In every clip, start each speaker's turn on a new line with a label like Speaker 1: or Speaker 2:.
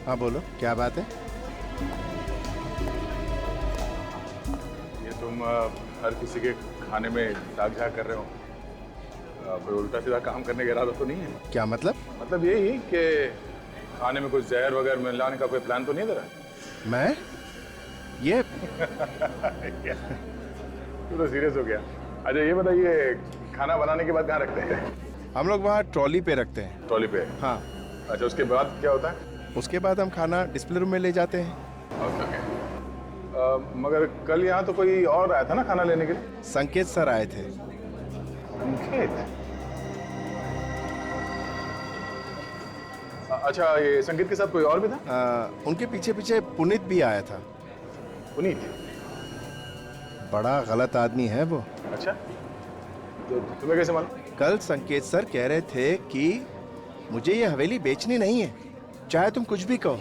Speaker 1: हाँ बोलो, क्या बात है?
Speaker 2: ये तुम हर किसी के खाने में दाग झाग कर रहे हो। कोई उल्टा सीधा काम करने का इरादा तो नहीं है?
Speaker 1: क्या मतलब?
Speaker 2: मतलब यही कि खाने में कुछ जहर वगैरह मिलाने का कोई प्लान तो नहीं है तेरा?
Speaker 1: मैं ये
Speaker 2: तू तो सीरियस हो गया। अच्छा ये बताइए, खाना बनाने के बाद कहाँ रखते हैं?
Speaker 1: हम लोग वहाँ ट्रॉली पे रखते हैं।
Speaker 2: ट्रॉली पे?
Speaker 1: हाँ।
Speaker 2: अच्छा उसके बाद क्या होता है?
Speaker 1: उसके बाद हम खाना डिस्प्ले रूम में ले जाते हैं।
Speaker 2: Okay okay. मगर कल यहाँ तो कोई और आया था ना खाना लेने के लिए?
Speaker 1: संकेत सर आए थे।
Speaker 2: संकेत? अच्छा ये संकेत के साथ कोई और भी था?
Speaker 1: उनके पीछे पीछे पुनीत भी आया था।
Speaker 2: पुनीत?
Speaker 1: बड़ा गलत आदमी है वो।
Speaker 2: अच्छा तो तुम्हें कैसे मालूम?
Speaker 1: कल संकेत सर कह रहे थे कि मुझे ये हवेली बेचनी नहीं है, चाहे तुम कुछ भी कहो।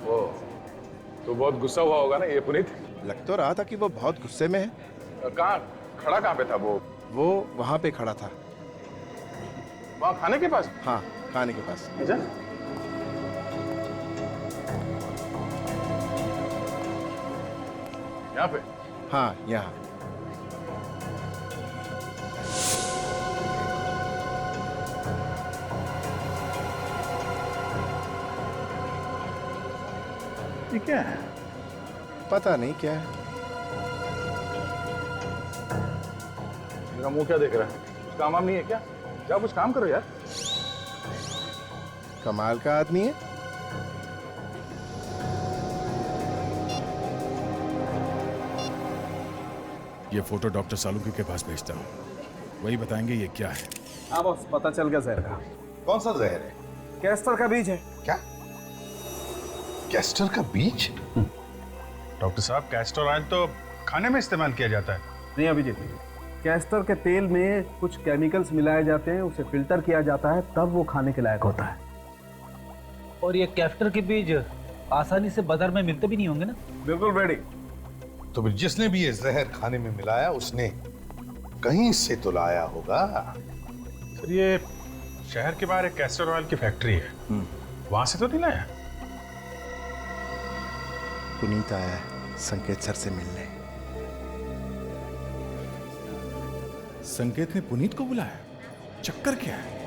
Speaker 2: ओ, तो बहुत गुस्सा हुआ होगा ना ये पुनीत?
Speaker 1: लग तो रहा था कि वो बहुत गुस्से में है।
Speaker 2: कहाँ खड़ा, कहाँ पे था वो?
Speaker 1: वो वहाँ पे खड़ा था।
Speaker 2: वहाँ खाने के पास?
Speaker 1: हाँ, खाने के पास।
Speaker 2: अच्छा यहाँ पे?
Speaker 1: हाँ, यहाँ।
Speaker 2: ये क्या है?
Speaker 1: पता नहीं क्या है।
Speaker 2: मेरा मुंह क्या देख रहा है? कुछ काम वाम नहीं है क्या? क्या कुछ काम करो यार।
Speaker 1: कमाल का आदमी है।
Speaker 3: ये फोटो डॉक्टर सालुंकी के पास भेजता हूँ, वही बताएंगे ये क्या है।
Speaker 4: हाँ बॉस, पता चल गया जहर का।
Speaker 5: कौन सा जहर है?
Speaker 4: कैस्टर का बीज है।
Speaker 5: क्या? कैस्टर का बीज?
Speaker 6: डॉक्टर साहब, कैस्टर ऑयल तो खाने में इस्तेमाल किया जाता है।
Speaker 4: नहीं अभिजीत, कैस्टर के तेल में कुछ केमिकल्स मिलाए जाते हैं, उसे फिल्टर किया जाता है, तब वो खाने के लायक होता है।
Speaker 7: और ये कैस्टर के बीज आसानी से बाजार में मिलते भी नहीं होंगे ना?
Speaker 4: बिल्कुल रेडी।
Speaker 5: तो फिर जिसने भी ये जहर खाने में मिलाया उसने कहीं से तो लाया होगा।
Speaker 6: सर ये शहर के बाहर एक कैस्टर ऑयल की फैक्ट्री है, वहां से तो नहीं लाया?
Speaker 1: पुनीत आया है संकेत सर से मिलने।
Speaker 3: संकेत ने पुनीत को बुलाया? चक्कर क्या है?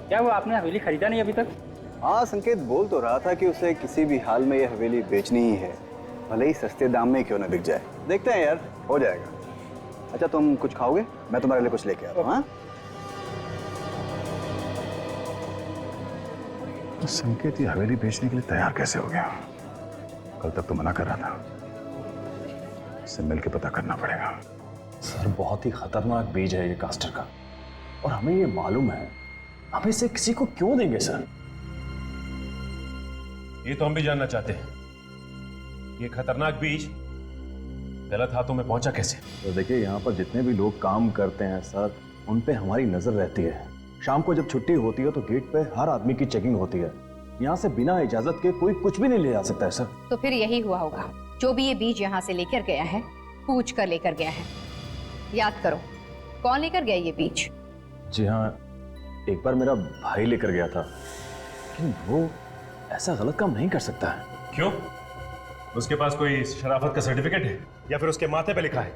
Speaker 8: क्या वो आपने हवेली खरीदा नहीं अभी तक?
Speaker 9: हाँ, संकेत बोल तो रहा था कि उसे किसी भी हाल में ये हवेली बेचनी ही है, भले ही सस्ते दाम में क्यों ना बिक जाए। देखते हैं यार, हो जाएगा। अच्छा तुम कुछ खाओगे? मैं तुम्हारे लिए कुछ लेके आता हूँ। हाँ?
Speaker 6: तो संकेत ये हवेली बेचने के लिए तैयार कैसे हो गया? कल तक तो मना कर रहा था। इससे मिलके पता करना पड़ेगा।
Speaker 10: सर बहुत ही खतरनाक बीज है ये कैस्टर का, और हमें ये मालूम है। हम इसे किसी को क्यों देंगे सर?
Speaker 11: ये तो हम भी जानना चाहते हैं। ये खतरनाक बीज गलत हाथों में पहुंचा कैसे?
Speaker 10: तो देखिए, यहाँ पर जितने भी लोग काम करते हैं सर, उन पे हमारी नजर रहती है। शाम को जब छुट्टी होती है तो गेट पे हर आदमी की चेकिंग होती है। यहाँ से बिना इजाजत के कोई कुछ भी नहीं ले जा सकता है सर।
Speaker 12: तो फिर यही हुआ होगा, जो भी ये बीज यहाँ से लेकर गया है, पूछ कर लेकर गया है। याद करो, कौन लेकर गया ये बीज?
Speaker 10: जी हाँ, एक बार मेरा भाई लेकर गया था, लेकिन वो ऐसा गलत काम नहीं कर सकता है।
Speaker 11: क्यों? उसके पास कोई शराफत का सर्टिफिकेट है या फिर उसके माथे पे लिखा है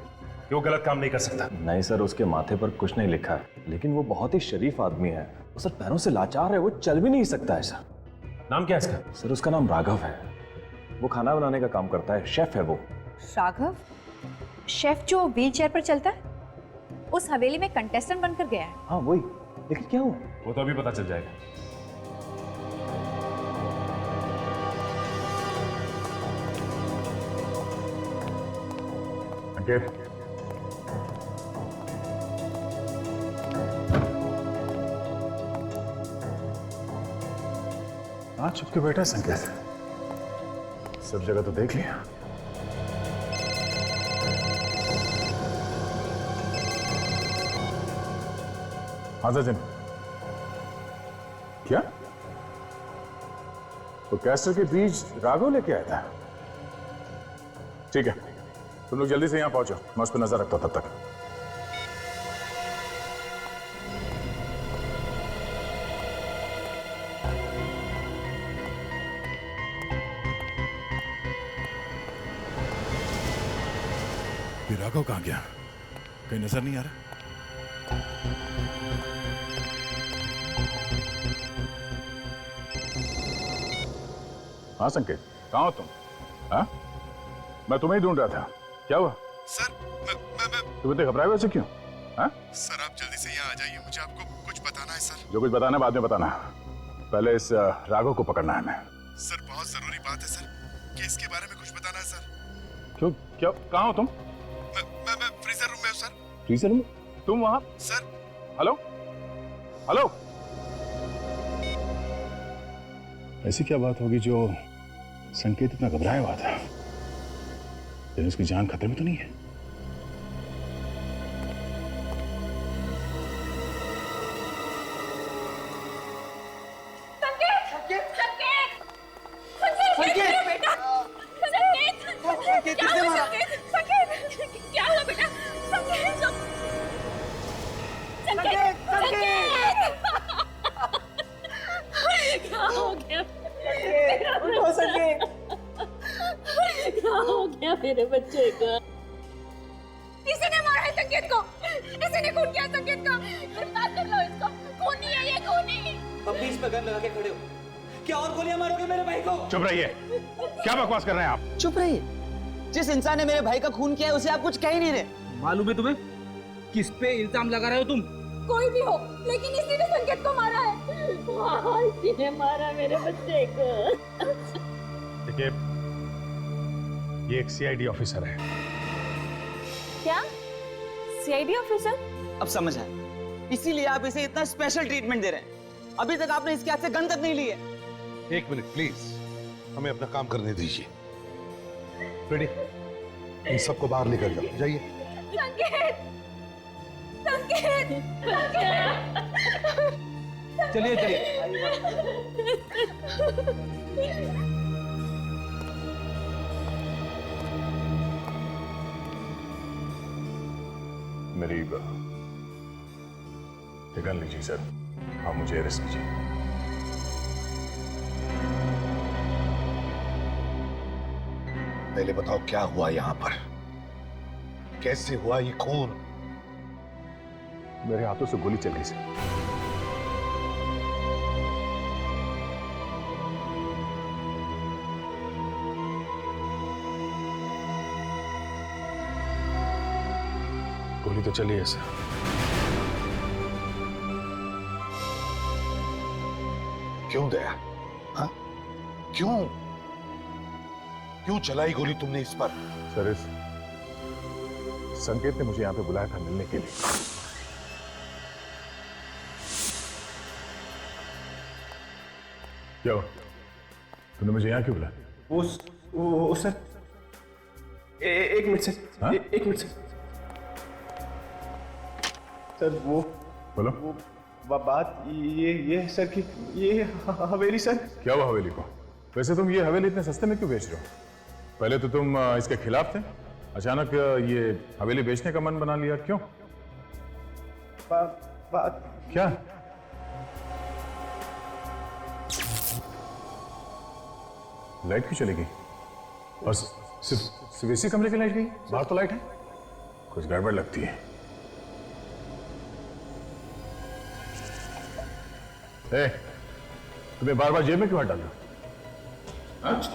Speaker 11: कि वो गलत काम नहीं कर सकता?
Speaker 10: नहीं सर, उसके माथे पर कुछ नहीं लिखा है, लेकिन वो बहुत ही शरीफ आदमी है। वो सर पैरों से लाचार है, वो चल भी नहीं सकता है सर।
Speaker 11: नाम क्या है इसका?
Speaker 10: सर उसका नाम राघव है। वो खाना बनाने का काम करता है, शेफ है वो।
Speaker 12: राघव? शेफ जो व्हील चेयर पर चलता है? उस हवेली में कंटेस्टेंट बनकर गया है?
Speaker 10: हाँ वही, लेकिन क्या हुआ?
Speaker 11: वो तो अभी पता चल जाएगा।
Speaker 2: संकेत,
Speaker 6: आज चुप के बैठा संकेत, सब जगह तो देख लिया।
Speaker 2: हाँ सचिन, क्या? तो कैस्टर के बीज राघव लेके आया था? ठीक है,
Speaker 3: तुम लोग जल्दी से यहाँ पहुंचो, मैं उस पर नजर रखता हूं तब तक। ये राघव कहाँ गया? कहीं नजर नहीं आ रहा। हाँ संकेत, कहाँ हो तुम? हाँ? मैं तुम्हें ही ढूंढ रहा था। क्या हुआ?
Speaker 1: सर
Speaker 3: तुम इतने घबराए वैसे क्यों? हाँ?
Speaker 1: सर आप जल्दी से यहाँ आ जाइए, मुझे आपको कुछ बताना है सर।
Speaker 3: जो कुछ बताना है बाद में बताना। पहले इस राघव को पकड़ना है हमें।
Speaker 1: सर बहुत जरूरी बात है सर, केस के बारे में कुछ बताना है सर।
Speaker 3: क्यों? क्या? कहाँ हो तुम?
Speaker 1: मैं फ्रीजर रूम में हूँ सर।
Speaker 3: Freezer room? तुम वहाँ?
Speaker 1: Sir
Speaker 3: hello hello. ऐसी क्या बात होगी जो संकेत इतना घबराया हुआ था? लेकिन उसकी जान खतरे में तो नहीं है?
Speaker 13: क्या हुआ बेटा? क्या हो गया? क्या हो गया मेरे बच्चे को? किसी ने मारा है संकेत को, किसी ने खून किया संकेत का। गिरफ्तार कर लो इसको, खूनी है ये, खूनी।
Speaker 7: अब बीच पे गन लगा के खड़े हो, क्या और गोलियां मारोगे मेरे भाई को?
Speaker 3: चुप रहिए, क्या बकवास कर रहे हैं आप?
Speaker 7: चुप रहिए। जिस इंसान ने मेरे भाई का खून किया है उसे आप कुछ कह ही नहीं रहे। मालूम है तुम्हें किस पे इल्जाम लगा रहे हो तुम?
Speaker 13: कोई भी हो, लेकिन इसी ने संकेत को मारा है। हाँ, इसी ने मारा मेरे बच्चे को।
Speaker 11: देखिए, ये एक सीआईडी ऑफिसर है।
Speaker 13: क्या? CID officer?
Speaker 7: अब समझ आया, इसीलिए आप इसे इतना स्पेशल ट्रीटमेंट दे रहे हैं। अभी तक आपने इसके हाथ से गन तक नहीं ली है।
Speaker 5: एक मिनट प्लीज, हमें अपना काम करने दीजिए। रेडी, इन सबको बाहर निकल जाओ, जाइए।
Speaker 13: संकेत! संकेत!
Speaker 7: चलिए चलिए।
Speaker 3: मेरी गन लीजिए सर, आप मुझे अरेस्ट कीजिए।
Speaker 5: पहले बताओ क्या हुआ यहाँ पर? कैसे हुआ ये खून?
Speaker 3: मेरे हाथों से गोली चल गई सर। गोली तो चली है सर।
Speaker 5: क्यों दया? हाँ? क्यों चलाई गोली तुमने इस पर?
Speaker 3: सर, इस संकेत ने मुझे यहाँ पे बुलाया था मिलने के लिए। क्या हुआ? तूने मुझे यहाँ क्यों बुलाया?
Speaker 1: वो सर, एक मिनट सर।
Speaker 3: हाँ?
Speaker 1: एक मिनट सर। सर वो
Speaker 3: बोलो।
Speaker 1: वो बात ये है सर कि ये हवेली सर।
Speaker 3: क्या हुआ हवेली को? वैसे तुम ये हवेली इतने सस्ते में क्यों बेच रहे हो? पहले तो तुम इसके खिलाफ थे, अचानक ये हवेली बेचने का मन बना लिया, क्यों?
Speaker 1: बात
Speaker 3: क्या? लाइट क्यों चली गई? और सिर्फ इसी कमरे की लाइट गई? बाहर तो लाइट है। कुछ गड़बड़ लगती है। तुम्हें बार बार जेब में क्यों हाथ डाल रहे हो?
Speaker 1: कुछ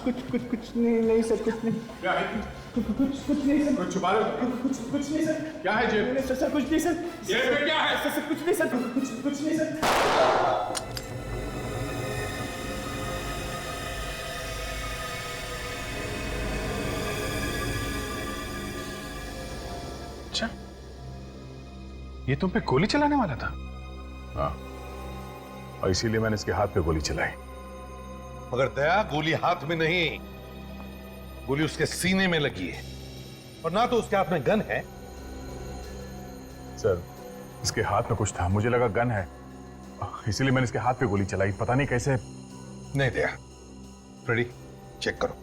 Speaker 1: नहीं सर, कुछ नहीं।
Speaker 3: क्या है?
Speaker 1: कुछ नहीं सर।
Speaker 3: कुछ छुपा रहे हो?
Speaker 1: कुछ नहीं सर।
Speaker 3: क्या है जेब में?
Speaker 1: सर कुछ नहीं सर।
Speaker 3: जेब में क्या है?
Speaker 1: सर कुछ नहीं सर। कुछ नहीं सर।
Speaker 3: अच्छा, ये तुम पे गोली चलाने वाला था? हाँ, और इसीलिए मैंने इसके हाथ पे गोली चलाई।
Speaker 5: मगर दया, गोली हाथ में नहीं, गोली उसके सीने में लगी है। और ना तो उसके हाथ में गन है।
Speaker 3: सर, इसके हाथ में कुछ था, मुझे लगा गन है, इसीलिए मैंने इसके हाथ पे गोली चलाई। पता नहीं कैसे।
Speaker 5: नहीं दया, फ्रेडी चेक करो।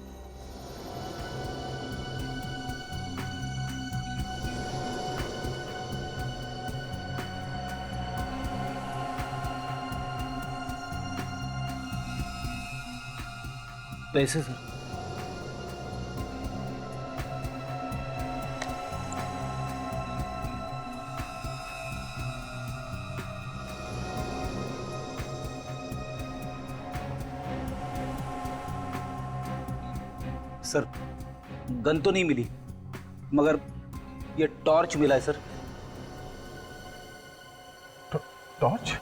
Speaker 8: पैसे सर।
Speaker 7: सर गन तो नहीं मिली, मगर ये टॉर्च मिला है सर।
Speaker 6: टॉर्च?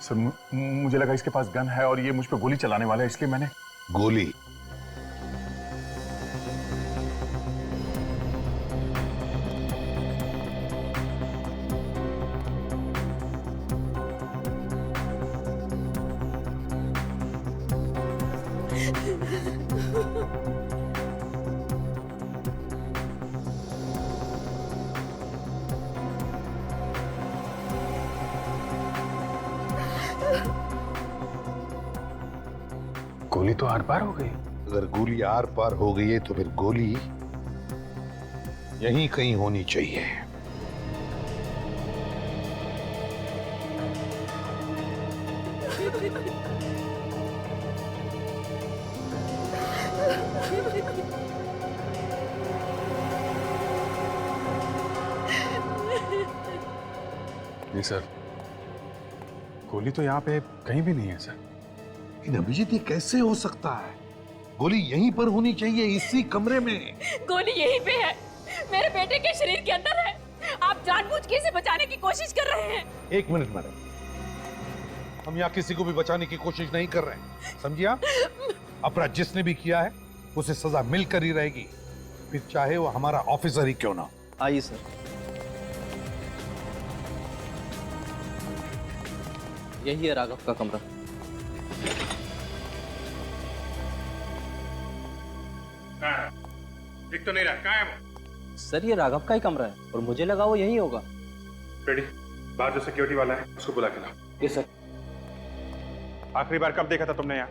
Speaker 6: सर मुझे लगा इसके पास गन है और ये मुझ पे गोली चलाने वाला है, इसलिए मैंने
Speaker 5: गोली?
Speaker 6: गोली तो आर पार हो गई।
Speaker 5: अगर गोली आर पार हो गई है तो फिर गोली यहीं कहीं होनी चाहिए।
Speaker 6: नहीं सर, गोली तो यहाँ पे कहीं भी नहीं है सर।
Speaker 5: लेकिन अभिजीत, ये कैसे हो सकता है? गोली यहीं पर होनी चाहिए, इसी कमरे में।
Speaker 13: गोली यहीं पे है, मेरे बेटे के शरीर के अंदर है। आप जानबूझ के इसे बचाने की कोशिश कर रहे हैं।
Speaker 5: एक मिनट मैडम, हम यहाँ किसी को भी बचाने की कोशिश नहीं कर रहे हैं, समझिए? अपराध जिसने भी किया है उसे सजा मिलकर ही रहेगी, फिर चाहे वो हमारा ऑफिसर ही क्यों ना।
Speaker 7: आइए सर। यही है राघव का कमरा।
Speaker 3: दिख तो नहीं रहा, कहाँ है वो?
Speaker 7: सर ये राघव का ही कमरा है और मुझे लगा वो यही होगा।
Speaker 3: रेडी, बाहर जो सिक्योरिटी वाला है उसको बुला के लाओ।
Speaker 7: ये सर।
Speaker 3: आखिरी बार कब देखा था तुमने यहाँ?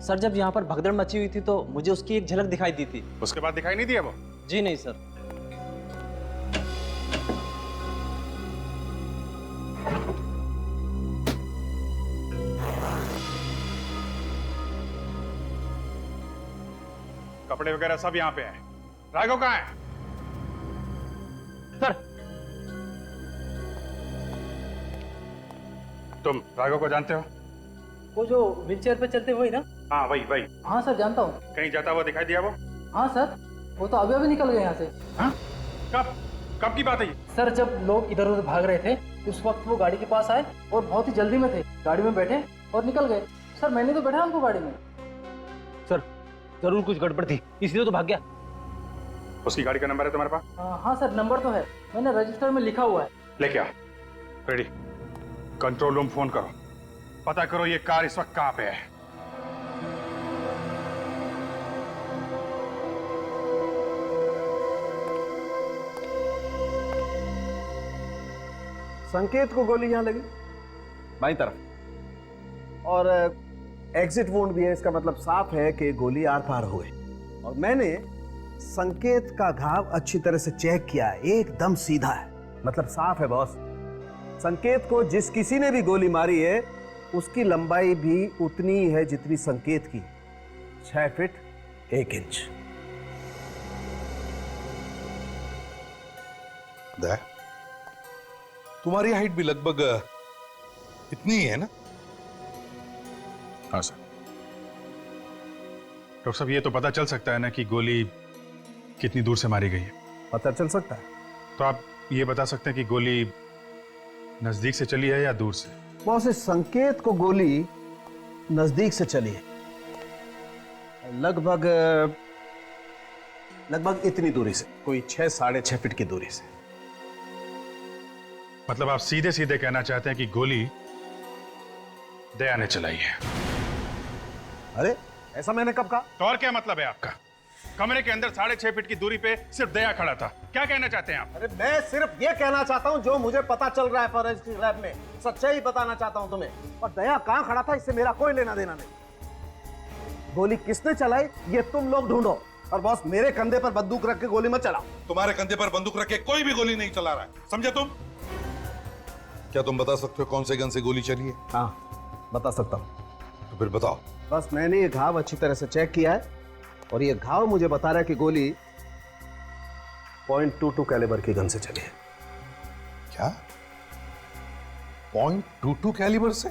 Speaker 7: सर जब यहाँ पर भगदड़ मची हुई थी तो मुझे उसकी एक झलक दिखाई दी थी।
Speaker 3: उसके बाद दिखाई नहीं दिया वो?
Speaker 7: जी नहीं सर।
Speaker 3: कपड़े वगैरह सब यहाँ पे हैं। राघव कहाँ है?
Speaker 7: सर
Speaker 3: तुम राघव को जानते हो?
Speaker 8: वो जो व्हीलचेयर पे चलते हुए ना?
Speaker 3: हाँ वही वही।
Speaker 8: हाँ सर जानता हूँ।
Speaker 3: कहीं जाता हुआ दिखाई दिया वो?
Speaker 8: हाँ सर, वो तो अभी अभी निकल गए यहाँ से।
Speaker 3: हाँ? कब कब की बात है ये?
Speaker 8: सर जब लोग इधर उधर भाग रहे थे उस वक्त वो गाड़ी के पास आए और बहुत ही जल्दी में थे, गाड़ी में बैठे और निकल गए। सर मैंने तो बैठा उनको गाड़ी में।
Speaker 7: सर जरूर कुछ गड़बड़ थी, इसलिए तो भाग गया।
Speaker 3: उसकी गाड़ी का नंबर है तुम्हारे पास?
Speaker 8: हाँ सर नंबर तो है, मैंने रजिस्टर में लिखा हुआ है।
Speaker 3: लेके आओ। रेडी, कंट्रोल रूम फोन करो, पता करो ये कार इस वक्त कहाँ पे है।
Speaker 4: संकेत को गोली यहां लगी बाईं तरफ और एग्जिट वुंड भी है, इसका मतलब साफ है कि गोली आर पार हो गई। और मैंने संकेत का घाव अच्छी तरह से चेक किया है, एकदम सीधा है, मतलब साफ है बॉस। संकेत को जिस किसी ने भी गोली मारी है उसकी लंबाई भी उतनी ही है जितनी संकेत की, 6 फीट 1 इंच।
Speaker 5: तुम्हारी हाइट भी लगभग इतनी ही है ना?
Speaker 3: हाँ सर। डॉक्टर साहब ये तो पता चल सकता है ना कि गोली कितनी दूर से मारी गई है?
Speaker 4: पता चल सकता है।
Speaker 3: तो आप ये बता सकते हैं कि गोली नजदीक से चली है या दूर से?
Speaker 4: बॉस इस संकेत को गोली नजदीक से चली है, लगभग इतनी दूरी से, कोई 6 साढ़े 6 फीट की दूरी से।
Speaker 3: मतलब आप सीधे सीधे कहना चाहते हैं कि गोली दया ने चलाई है?
Speaker 4: अरे ऐसा मैंने कब कहा?
Speaker 3: तो और क्या मतलब है आपका? कमरे के अंदर 6.5 फीट की दूरी पे सिर्फ दया खड़ा था, क्या कहना चाहते हैं आप?
Speaker 4: अरे मैं सिर्फ ये कहना चाहता हूँ जो मुझे पता चल रहा है फॉरेंसिक लैब में, सच्चाई बताना चाहता हूँ तुम्हें। और दया कहाँ खड़ा था इससे मेरा कोई लेना देना नहीं। गोली किसने चलाई ये तुम लोग ढूंढो, और बॉस मेरे कंधे पर बंदूक रख के गोली मत चलाओ।
Speaker 5: तुम्हारे कंधे पर बंदूक रख के कोई भी गोली नहीं चला रहा है, समझे तुम? क्या तुम बता सकते हो कौन से गन से गोली चली है?
Speaker 4: हाँ बता सकता हूँ।
Speaker 5: तो फिर बताओ।
Speaker 4: बस मैंने ये घाव अच्छी तरह से चेक किया है और ये घाव मुझे बता रहा है कि गोली .22 कैलिबर की गन से चली है।
Speaker 5: क्या? .22 कैलिबर से?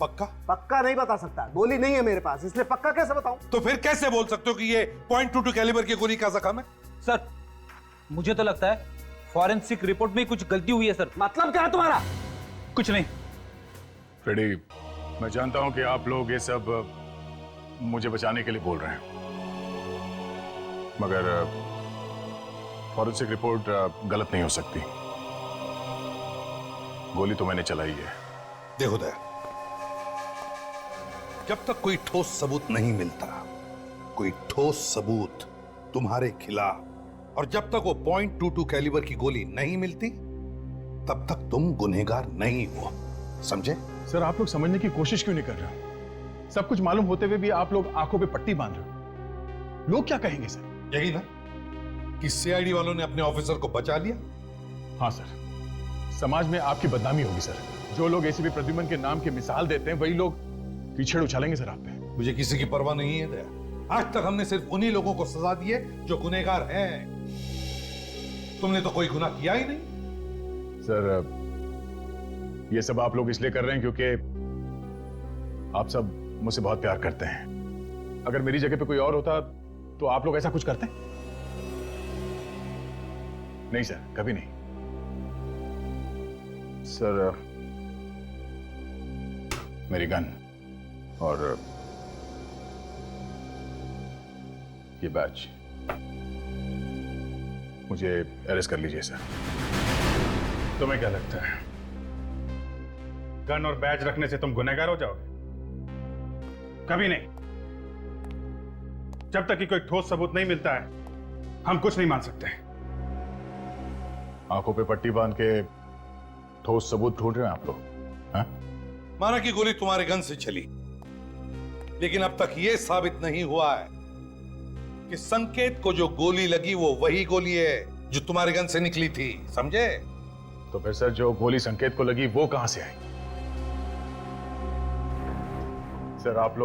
Speaker 5: पक्का?
Speaker 4: पक्का नहीं बता सकता, गोली नहीं है मेरे पास, इसलिए पक्का कैसे बताऊं?
Speaker 5: तो फिर कैसे बोल सकते हो कि ये .22 कैलिबर की गोली का जख्म है?
Speaker 8: सर मुझे तो लगता है फॉरेंसिक रिपोर्ट में कुछ गलती हुई है सर।
Speaker 4: मतलब क्या है तुम्हारा?
Speaker 8: कुछ नहीं।
Speaker 6: फ्रेडी, मैं जानता हूं कि आप लोग ये सब मुझे बचाने के लिए बोल रहे हैं, मगर फॉरेंसिक रिपोर्ट गलत नहीं हो सकती। गोली तो मैंने चलाई है।
Speaker 5: देखो दया, जब तक कोई ठोस सबूत नहीं मिलता, कोई ठोस सबूत तुम्हारे खिलाफ, और जब तक वो .22 कैलिबर की गोली नहीं मिलती, तब तक तुम गुनहगार नहीं हो, समझे?
Speaker 6: सर, आप लोग समझने की कोशिश क्यों नहीं कर रहे हो? सब कुछ मालूम होते हुए भी आप लोग आंखों पे पट्टी बांध रहे हो। लोग क्या कहेंगे सर?
Speaker 5: यही ना कि सीआईडी वालों ने अपने ऑफिसर को बचा लिया।
Speaker 6: हाँ सर, समाज में आपकी बदनामी होगी सर। जो लोग एसीपी प्रद्युमन के नाम की मिसाल देते हैं, वही लोग कीचड़ उछालेंगे सर आप पे।
Speaker 5: मुझे किसी की परवाह नहीं है दया। आज तक हमने सिर्फ उन्हीं लोगों को सजा दी है जो गुनहगार हैं। तुमने तो कोई गुनाह किया ही नहीं।
Speaker 6: सर, ये सब आप लोग इसलिए कर रहे हैं क्योंकि आप सब मुझसे बहुत प्यार करते हैं। अगर मेरी जगह पे कोई और होता तो आप लोग ऐसा कुछ करते? नहीं सर, कभी नहीं। सर, मेरी गन और ये बैच, मुझे अरेस्ट कर लीजिए सर।
Speaker 3: तुम्हें क्या लगता है गन और बैज रखने से तुम गुनहगार हो जाओगे? कभी नहीं। जब तक कि कोई ठोस सबूत नहीं मिलता है, हम कुछ नहीं मान सकते।
Speaker 6: आंखों पे पट्टी बांध के ठोस सबूत ढूंढ रहे हैं आप लोग? हाँ?
Speaker 5: माना कि गोली तुम्हारे गन से चली, लेकिन अब तक यह साबित नहीं हुआ है कि संकेत को जो गोली लगी वो वही गोली है जो तुम्हारे गन से निकली थी, समझे?
Speaker 6: तो फिर सर, जो गोली संकेत को लगी वो कहां से आई? सर, आप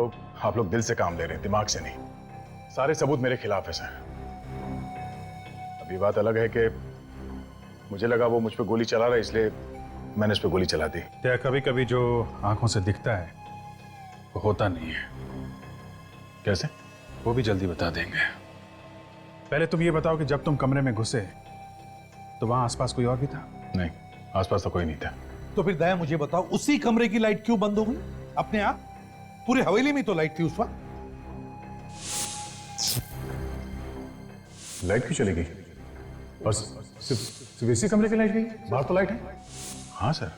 Speaker 6: लोग दिल से काम ले रहे हैं, दिमाग से नहीं। सारे सबूत मेरे खिलाफ है सर। अभी बात अलग है कि मुझे लगा वो मुझ पे गोली चला रहा है, इसलिए मैंने उस पे गोली चला दी।
Speaker 3: क्या कभी कभी जो आंखों से दिखता है वो होता नहीं है?
Speaker 6: कैसे?
Speaker 3: वो भी जल्दी बता देंगे। पहले तुम ये बताओ कि जब तुम कमरे में घुसे तो वहां आसपास कोई और भी था?
Speaker 6: नहीं, आसपास तो कोई नहीं था।
Speaker 5: तो फिर दया मुझे बताओ, उसी कमरे की लाइट क्यों बंद हो गई अपने आप? पूरी हवेली में तो लाइट थी उस वक्त।
Speaker 6: लाइट क्यों चली गई? और सिर्फ इसी कमरे की लाइट गई? बाहर तो लाइट है। हाँ सर,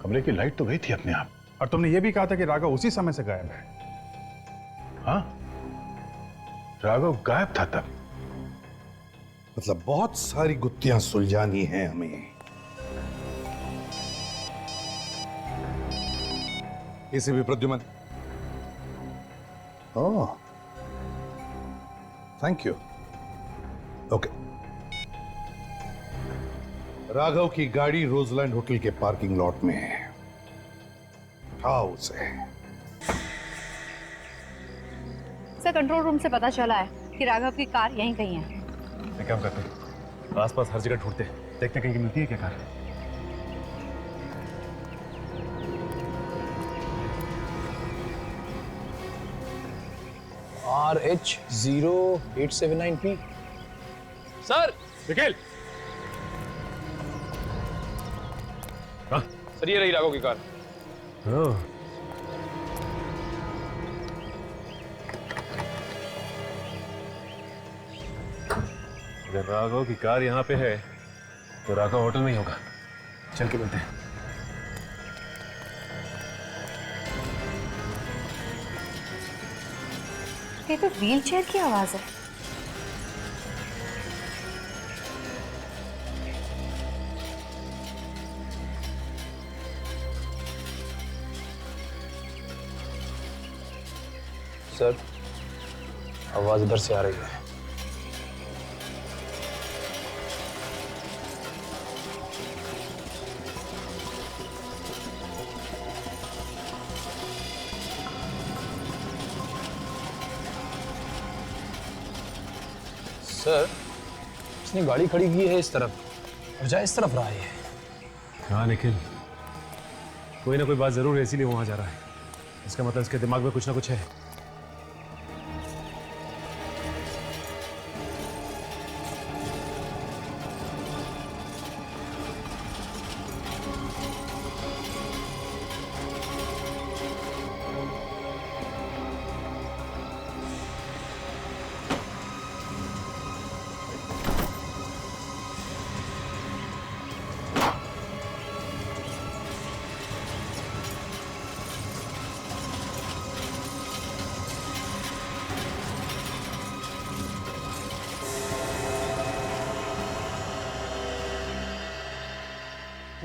Speaker 6: कमरे की लाइट तो गई थी अपने आप।
Speaker 3: और तुमने ये भी कहा था कि राघव उसी समय से गायब है।
Speaker 6: हाँ, राघव गायब था तब।
Speaker 5: मतलब बहुत सारी गुत्थियां सुलझानी हैं हमें। इसे भी प्रद्युमन। ओह, थैंक यू। ओके। राघव की गाड़ी रोजलैंड होटल के पार्किंग लॉट में है। उठाओ उसे।
Speaker 12: सर, कंट्रोल रूम से पता चला है कि राघव की कार यहीं कहीं है।
Speaker 11: मैं क्या करते हैं, आसपास हर जगह ढूंढते हैं, देखते हैं कहीं मिलती है क्या car.
Speaker 8: RH0879P। Sir
Speaker 11: Nikhil,
Speaker 8: sir, ये रही राघव की कार।
Speaker 11: अगर राघव की कार यहाँ पे है तो राघव होटल में ही होगा। चल के मिलते हैं।
Speaker 12: ये तो व्हील चेयर की आवाज है।
Speaker 8: सर, आवाज इधर से आ रही है।
Speaker 14: सर उसने गाड़ी खड़ी की है इस तरफ और जा इस तरफ रहा है।
Speaker 11: हाँ निखिल, कोई ना कोई बात जरूर है, इसीलिए वहां जा रहा है। इसका मतलब इसके दिमाग में कुछ ना कुछ है।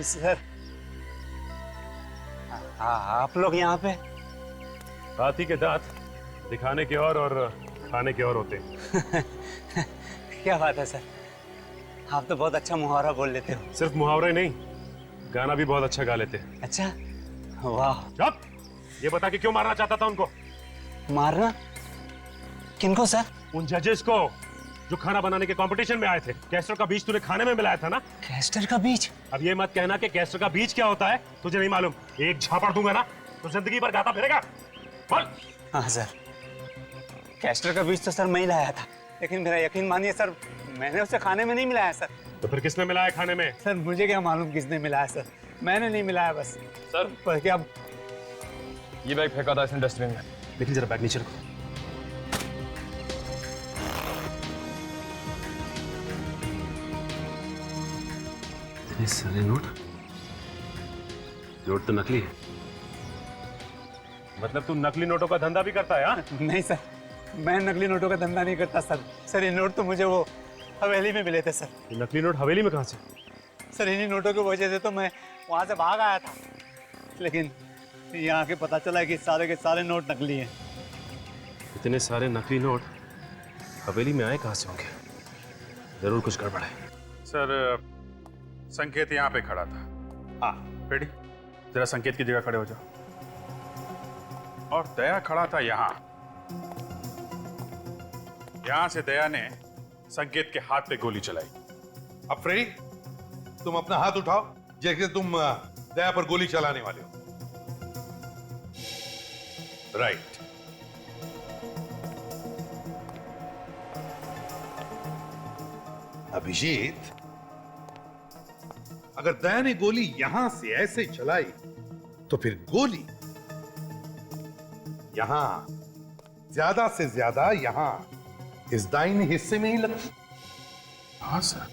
Speaker 7: सर आप लोग यहाँ पे?
Speaker 11: हाथी के दांत दिखाने के और खाने के और होते हैं।
Speaker 7: क्या बात है सर, आप तो बहुत अच्छा मुहावरा बोल लेते हो।
Speaker 11: सिर्फ मुहावरे नहीं, गाना भी बहुत अच्छा गा लेते हैं।
Speaker 7: अच्छा, वाह।
Speaker 11: चुप! ये बता कि क्यों मारना चाहता था उनको?
Speaker 7: मारना? किनको सर?
Speaker 11: उन जजेस को जो खाना बनाने के कंपटीशन में आए थे। कैस्टर का बीज तूने खाने में मिलाया था ना?
Speaker 7: कैस्टर का बीज?
Speaker 11: अब ये मत कहना कि कैस्टर का बीज क्या होता है तुझे नहीं मालूम। एक झापड़ दूंगा ना तो जिंदगी भर गाता फिरेगा। बोल।
Speaker 7: हाँ सर, कैस्टर का बीज तो सर मैं ही लाया था, लेकिन मेरा यकीन मानिए सर, मैंने उसे खाने में नहीं मिलाया सर।
Speaker 11: तो फिर किसने मिलाया खाने में?
Speaker 7: सर मुझे क्या मालूम किसने मिलाया सर, मैंने नहीं मिलाया बस।
Speaker 14: सर
Speaker 7: पर क्या
Speaker 14: ये बैग फेंका था इसने डस्टबिन में।
Speaker 11: लेकिन जरा बैग नीचे रखो। इतने सारे नोट तो नकली है। मतलब तू नकली नोटों का धंधा भी करता है? हाँ?
Speaker 7: नहीं सर, मैं नकली नोटों का धंधा नहीं करता सर। सर ये नोट तो मुझे वो हवेली में मिले थे सर।
Speaker 11: ये नकली नोट हवेली में कहाँ से?
Speaker 7: सर इन्हीं नोटों की वजह से तो मैं वहाँ से भाग आया था, लेकिन यहाँ के पता चला कि सारे के सारे नोट नकली हैं।
Speaker 11: इतने सारे नकली नोट हवेली में आए कहाँ से होंगे? जरूर कुछ गड़बड़ है।
Speaker 2: सर संकेत यहाँ पे खड़ा था। हाँ रेडी, जरा संकेत की जगह खड़े हो जाओ। और दया खड़ा था यहाँ। यहां से दया ने संकेत के हाथ पे गोली चलाई।
Speaker 5: अब फ्रेडी, तुम अपना हाथ उठाओ जैसे तुम दया पर गोली चलाने वाले हो। राइट। अभिजीत, अगर दया ने गोली यहां से ऐसे चलाई तो फिर गोली यहां, ज्यादा से ज्यादा यहां इस दाहिने हिस्से में ही लगती।
Speaker 2: हाँ सर,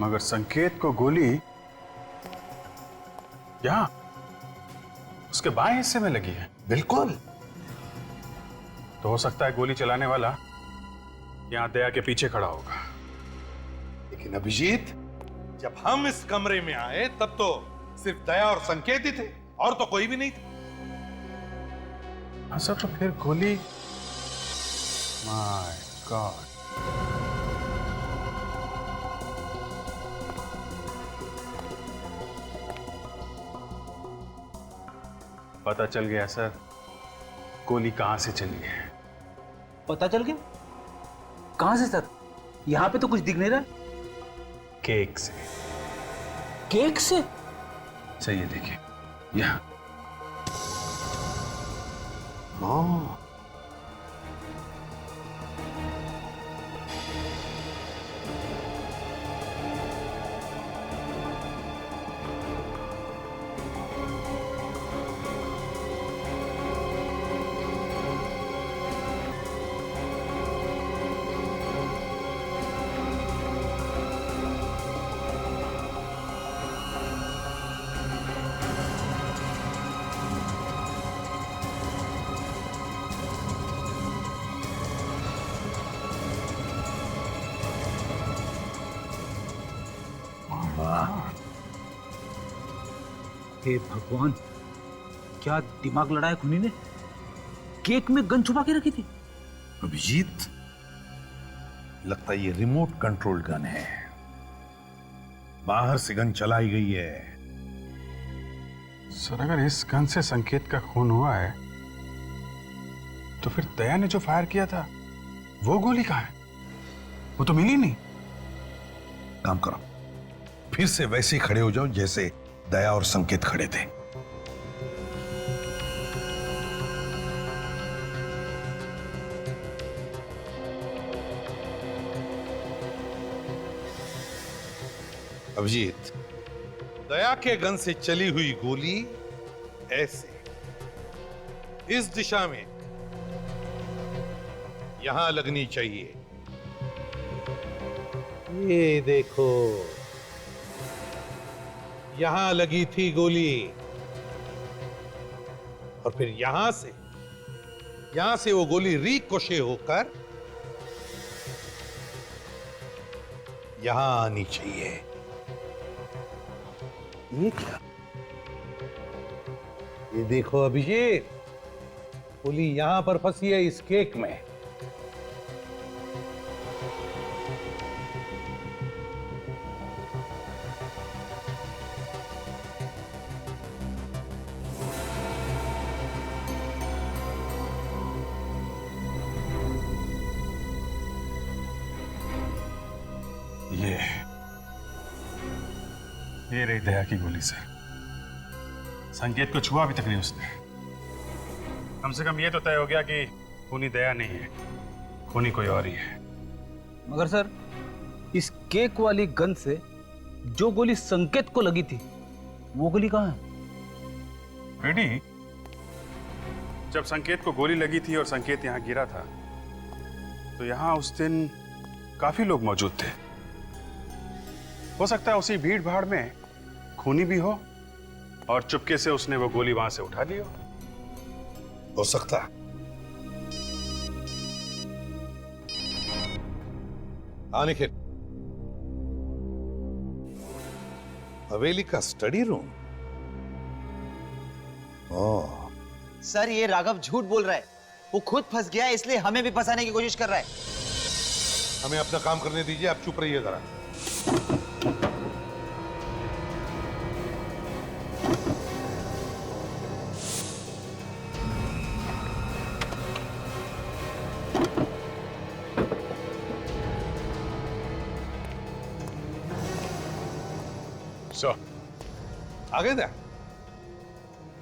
Speaker 2: मगर संकेत को गोली यहां उसके बाएं हिस्से में लगी है।
Speaker 5: बिल्कुल।
Speaker 2: तो हो सकता है गोली चलाने वाला यहां दया के पीछे खड़ा होगा।
Speaker 5: लेकिन अभिजीत, जब हम इस कमरे में आए तब तो सिर्फ दया और संकेत ही थे, और तो कोई भी नहीं था।
Speaker 2: हाँ सर, तो फिर गोली, माय गॉड।
Speaker 11: पता चल गया सर, गोली कहां से चली है।
Speaker 7: पता चल गया? कहां से सर? यहाँ पे तो कुछ दिख नहीं रहा।
Speaker 11: केक से।
Speaker 7: केक से?
Speaker 11: सही है, देखिए यहाँ।
Speaker 15: हे भगवान, क्या दिमाग लड़ाया खुनी ने? केक में गन छुपा के रखी थी।
Speaker 5: अभिजीत, लगता है ये रिमोट कंट्रोल गन है। बाहर से गन चलाई गई है।
Speaker 2: सर अगर इस गन से संकेत का खून हुआ है तो फिर दया ने जो फायर किया था वो गोली कहां है? वो तो मिली नहीं।
Speaker 5: काम करो, फिर से वैसे ही खड़े हो जाओ जैसे दया और संकेत खड़े थे। अभिजीत, दया के गन से चली हुई गोली ऐसे इस दिशा में यहां लगनी चाहिए। ये देखो, यहां लगी थी गोली, और फिर यहां से वो गोली रिकोशे होकर यहां आनी चाहिए। ये क्या? ये देखो अभिजीत, गोली यहां पर फंसी है इस केक में।
Speaker 2: ये रही दया की गोली सर। संकेत को छुआ भी तक नहीं उसने। कम से कम ये तो तय हो गया कि खूनी दया नहीं है, खूनी कोई और ही है।
Speaker 15: मगर सर, इस केक वाली गन से जो गोली संकेत को लगी थी, वो गोली कहां है?
Speaker 2: रेडी, जब संकेत को गोली लगी थी और संकेत यहां गिरा था, तो यहां उस दिन काफी लोग मौजूद थे। हो सकता है उसी भीड़ भाड़ में खूनी भी हो और चुपके से उसने वो गोली वहां से उठा ली हो
Speaker 5: सकता है। निखिल, हवेली का स्टडी रूम। ओह
Speaker 16: सर, ये राघव झूठ बोल रहा है। वो खुद फंस गया है, इसलिए हमें भी फंसाने की कोशिश कर रहा है।
Speaker 5: हमें अपना काम करने दीजिए, आप चुप रहिए जरा। आ गए थे?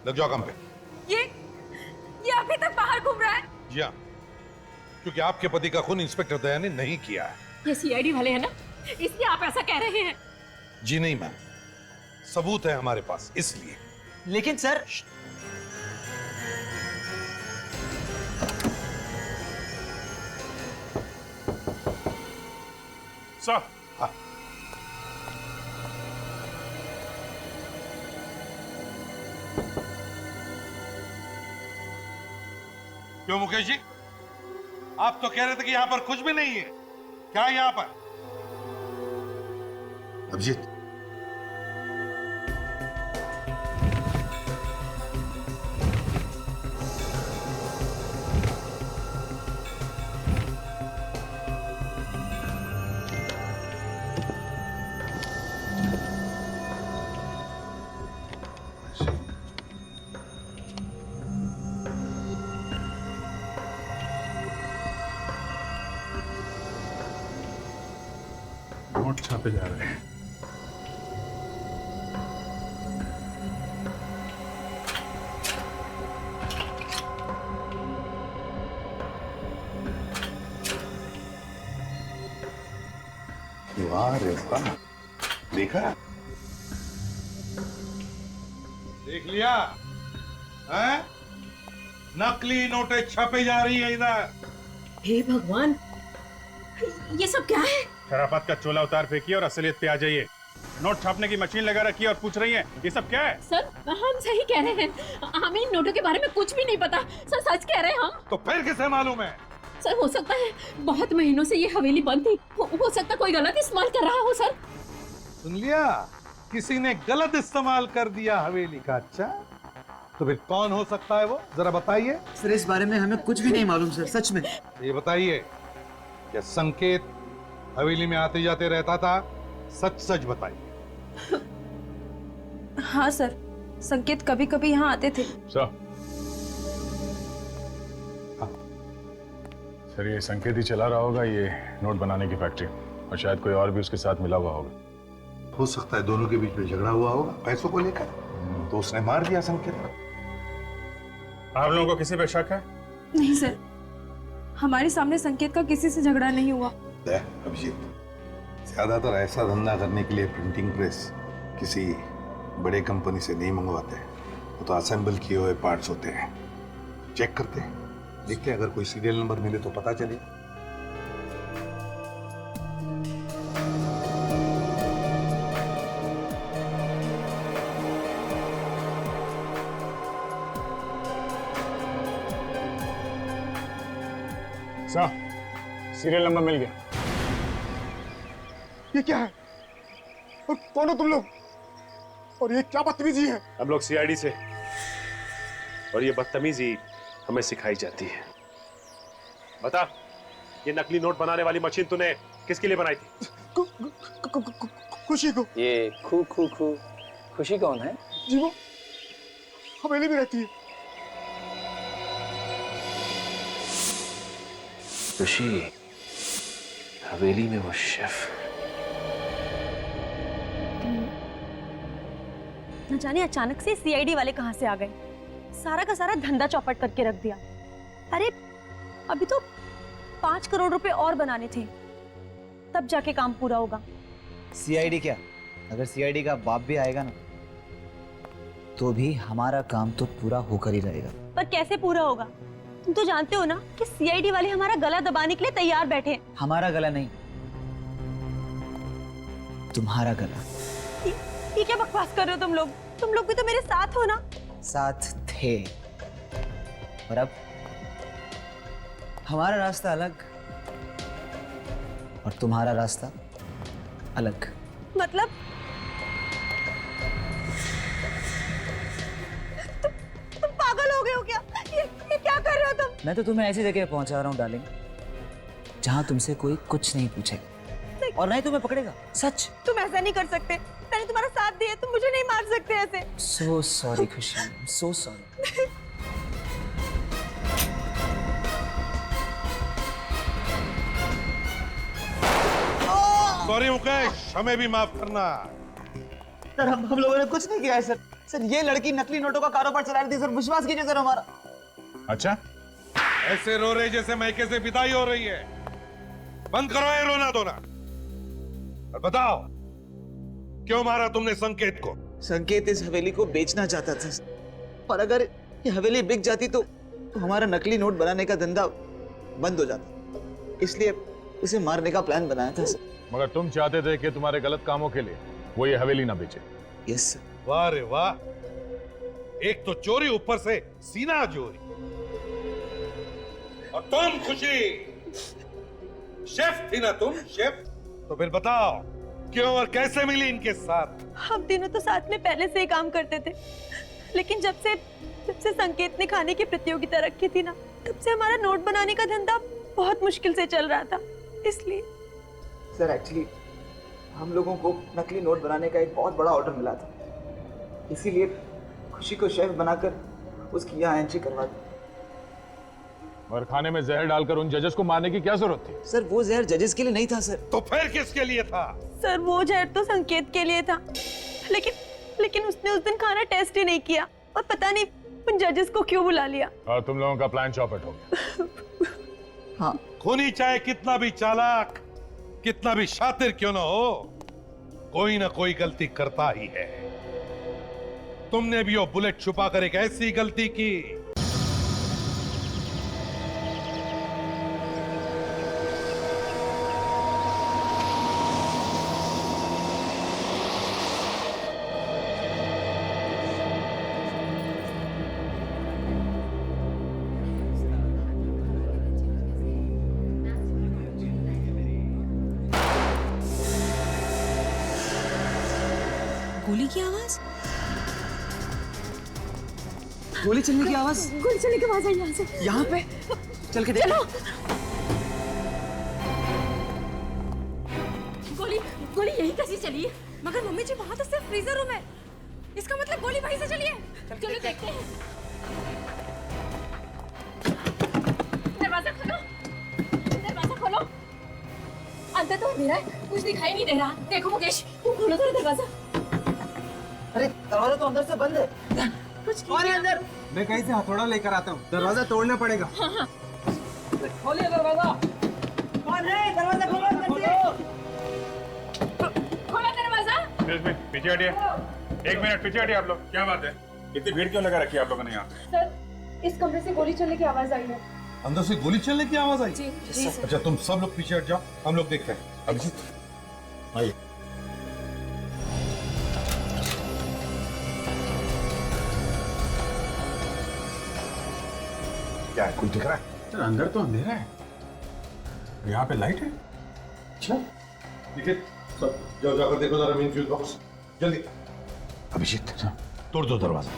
Speaker 5: लग जाओ काम पे।
Speaker 13: ये अभी तक बाहर घूम रहा है?
Speaker 5: जी हाँ, क्योंकि आपके पति का खून इंस्पेक्टर दया ने नहीं किया है।
Speaker 13: ये सीआईडी वाले हैं ना, इसलिए आप ऐसा कह रहे हैं?
Speaker 5: जी नहीं मैम, सबूत है हमारे पास, इसलिए।
Speaker 16: लेकिन सर,
Speaker 5: हाँ। क्यों मुकेश जी, आप तो कह रहे थे कि यहां पर कुछ भी नहीं है। क्या है यहां पर? अभिजीत,
Speaker 2: नोट छापे जा रहे हैं।
Speaker 5: वाह रे वाह, देखा? देख लिया है? नकली नोटें छापे जा रही है इधर।
Speaker 13: हे भगवान, ये सब क्या है?
Speaker 2: शराफत का चोला उतार फेंकिए और असलियत पे आ जाइए। नोट छापने की मशीन लगा रखी है और पूछ रही है ये सब क्या है?
Speaker 13: सर, हम सही कह रहे हैं, हमें इन नोटों के बारे में कुछ भी नहीं पता। सर, सच कह रहे हैं हम।
Speaker 5: तो फिर किसे मालूम है?
Speaker 13: सर, हो सकता है बहुत महीनों से ये हवेली बंद थी, हो सकता कोई गलत इस्तेमाल कर रहा हो। सर,
Speaker 5: सुन लिया, किसी ने गलत इस्तेमाल कर दिया हवेली का। अच्छा, तो फिर कौन हो सकता है वो, जरा बताइए।
Speaker 16: सर, इस बारे में हमें कुछ भी नहीं मालूम सर, सच में।
Speaker 5: ये बताइए, क्या संकेत हवेली में आते जाते रहता था? सच सच बताइए।
Speaker 17: हाँ सर, संकेत कभी कभी यहाँ आते थे।
Speaker 6: सर ये संकेत ही चला रहा होगा ये नोट बनाने की फैक्ट्री, और शायद कोई और भी उसके साथ मिला हुआ होगा।
Speaker 5: हो सकता है दोनों के बीच में झगड़ा हुआ होगा पैसों को लेकर, तो उसने मार दिया संकेत को।
Speaker 2: आप लोगों को किसी पे शक है?
Speaker 17: नहीं सर, हमारे सामने संकेत का किसी से झगड़ा नहीं हुआ।
Speaker 5: अभिजीत, ज्यादातर ऐसा धंधा करने के लिए प्रिंटिंग प्रेस किसी बड़े कंपनी से नहीं मंगवाते, वो तो असेंबल किए हुए पार्ट्स होते हैं। चेक करते हैं, देखते हैं अगर कोई सीरियल नंबर मिले तो पता चले।
Speaker 6: सीरियल नंबर मिल गया।
Speaker 18: ये क्या है और कौन हो तुम लोग, और ये क्या बदतमीजी है?
Speaker 11: हम लोग सीआईडी से, और ये बदतमीजी हमें सिखाई जाती है। बता, ये नकली नोट बनाने वाली मशीन तूने किसके लिए बनाई थी?
Speaker 18: खुशी को।
Speaker 14: ये खुशी कौन है?
Speaker 18: जी वो हवेली में रहती है।
Speaker 14: खुशी हवेली में वो शेफ।
Speaker 17: न जाने अचानक से सीआईडी वाले कहां से आ गए, सारा का सारा धंधा चौपट करके रख दिया। अरे अभी तो 5 करोड़ रुपए और बनाने थे, तब जाके काम पूरा होगा।
Speaker 16: सीआईडी क्या, अगर सीआईडी का बाप भी आएगा ना तो भी हमारा काम तो पूरा होकर ही रहेगा।
Speaker 17: पर कैसे पूरा होगा? तुम तो जानते हो ना कि सीआईडी वाले हमारा गला दबाने के लिए तैयार बैठे हैं।
Speaker 16: हमारा गला नहीं, तुम्हारा गला।
Speaker 17: ये क्या बकवास कर रहे हो तुम लोग? तुम लोग भी तो मेरे साथ हो ना।
Speaker 16: साथ थे, और अब हमारा रास्ता अलग और तुम्हारा रास्ता अलग।
Speaker 17: मतलब तुम पागल हो गए हो क्या? ये क्या कर रहे हो तुम?
Speaker 16: मैं तो तुम्हें ऐसी जगह पहुंचा रहा हूँ डार्लिंग, जहां तुमसे कोई कुछ नहीं पूछेगा और ना ही तुम्हें पकड़ेगा। सच।
Speaker 17: तुम ऐसा नहीं कर सकते, मैंने तुम्हारा साथ दिया, तुम मुझे नहीं मार सकते ऐसे।
Speaker 16: सो सॉरी खुशी, सो सॉरी।
Speaker 5: सॉरी मुकेश, हमें भी माफ करना।
Speaker 16: सर हम लोगों ने कुछ नहीं किया है सर। सर ये लड़की नकली नोटों का कारोबार चला रही थी सर, विश्वास कीजिए सर हमारा।
Speaker 6: अच्छा,
Speaker 5: ऐसे रो रहे जैसे मैके से विदाई हो रही है। बंद करो ये रोना धोना और बताओ क्यों मारा तुमने संकेत को?
Speaker 16: संकेत इस हवेली को बेचना चाहता था, और अगर ये हवेली बिक जाती तो हमारा नकली नोट बनाने का धंधा बंद हो जाता, इसलिए उसे मारने का प्लान बनाया था सर।
Speaker 6: मगर तुम चाहते थे कि तुम्हारे गलत कामों के लिए वो ये हवेली ना बेचे।
Speaker 16: Yes sir.
Speaker 5: वाह रे वाह, एक तो चोरी, ऊपर से सीना चोरी। और तुम खुशी शेफ थी ना तुम, शेफ? तो फिर बताओ क्यों और कैसे मिली इनके साथ?
Speaker 17: हम तीनों तो साथ में पहले से ही काम करते थे, लेकिन जब से संकेत ने खाने की प्रतियोगिता रखी थी ना, तब से हमारा नोट बनाने का धंधा बहुत मुश्किल से चल रहा था। इसलिए
Speaker 16: सर एक्चुअली हम लोगों को नकली नोट बनाने का एक बहुत बड़ा ऑर्डर मिला था, इसीलिए खुशी को शेफ बनाकर उसकी यहाँ एंट्री करवा दी।
Speaker 6: और खाने में जहर डालकर उन जजेस को मारने की क्या जरूरत थी?
Speaker 16: सर वो जहर जजेस के लिए नहीं था सर।
Speaker 5: तो फिर किसके लिए था?
Speaker 17: सर वो जहर तो संकेत के लिए था, लेकिन उसने उस दिन खाना टेस्ट ही नहीं किया, और पता नहीं उन जजेस को क्यों बुला लिया।
Speaker 6: और तुम लोगों का प्लान चौपट हो गया।
Speaker 16: हाँ।
Speaker 5: खूनी चाहे कितना भी चालाक, कितना भी शातिर क्यों ना हो, कोई ना कोई गलती करता ही है। तुमने भी वो बुलेट छुपाकर एक ऐसी गलती की।
Speaker 17: गोली की आवाज,
Speaker 16: गोली चलने की आवाज,
Speaker 17: गोली चलने की आवाज है यहाँ से।
Speaker 16: यहाँ पे चल के देखो।
Speaker 13: गोली यही कैसी चली है? मगर मम्मी जी वहाँ तो सिर्फ फ्रीजर रूम है, इसका मतलब गोली वहीं से चली है। चलो देखते हैं। दरवाजा खोलो। अंदर तो अंधेरा है, कुछ दिखाई नहीं दे रहा। देखो मुकेश, खोलो थोड़ा दरवाजा।
Speaker 16: अरे दरवाजा तो अंदर से बंद है।
Speaker 13: कुछ
Speaker 16: कौन है अंदर?
Speaker 15: मैं कहीं से हथौड़ा लेकर आता हूँ, दरवाजा तोड़ना पड़ेगा।
Speaker 13: हाँ हाँ।
Speaker 15: खोलिए दरवाजा।
Speaker 16: कौन है? दरवाजा खोलो अंदर से।
Speaker 13: खोलो दरवाजा।
Speaker 2: पीछे हटिए, 1 मिनट पीछे हटिए आप लोग। क्या बात है, इतनी भीड़ क्यों लगा रखी है आप लोगों ने यहाँ?
Speaker 13: सर, इस कमरे से गोली चलने की आवाज आई है।
Speaker 5: अंदर से गोली चलने की आवाज आई?
Speaker 13: जी जी सर।
Speaker 5: अच्छा तुम सब लोग पीछे हट जाओ, हम लोग देखते हैं। अभिजीत आइए। क्या है, कुछ दिख रहा है?
Speaker 2: सर अंदर तो अंधेरा है, यहाँ पे लाइट है।
Speaker 5: अच्छा ठीक है, सब जाओ, जाकर देखो जरा मेन फ्यूज बॉक्स, जल्दी। अभिजीत तोड़ दो दरवाजा।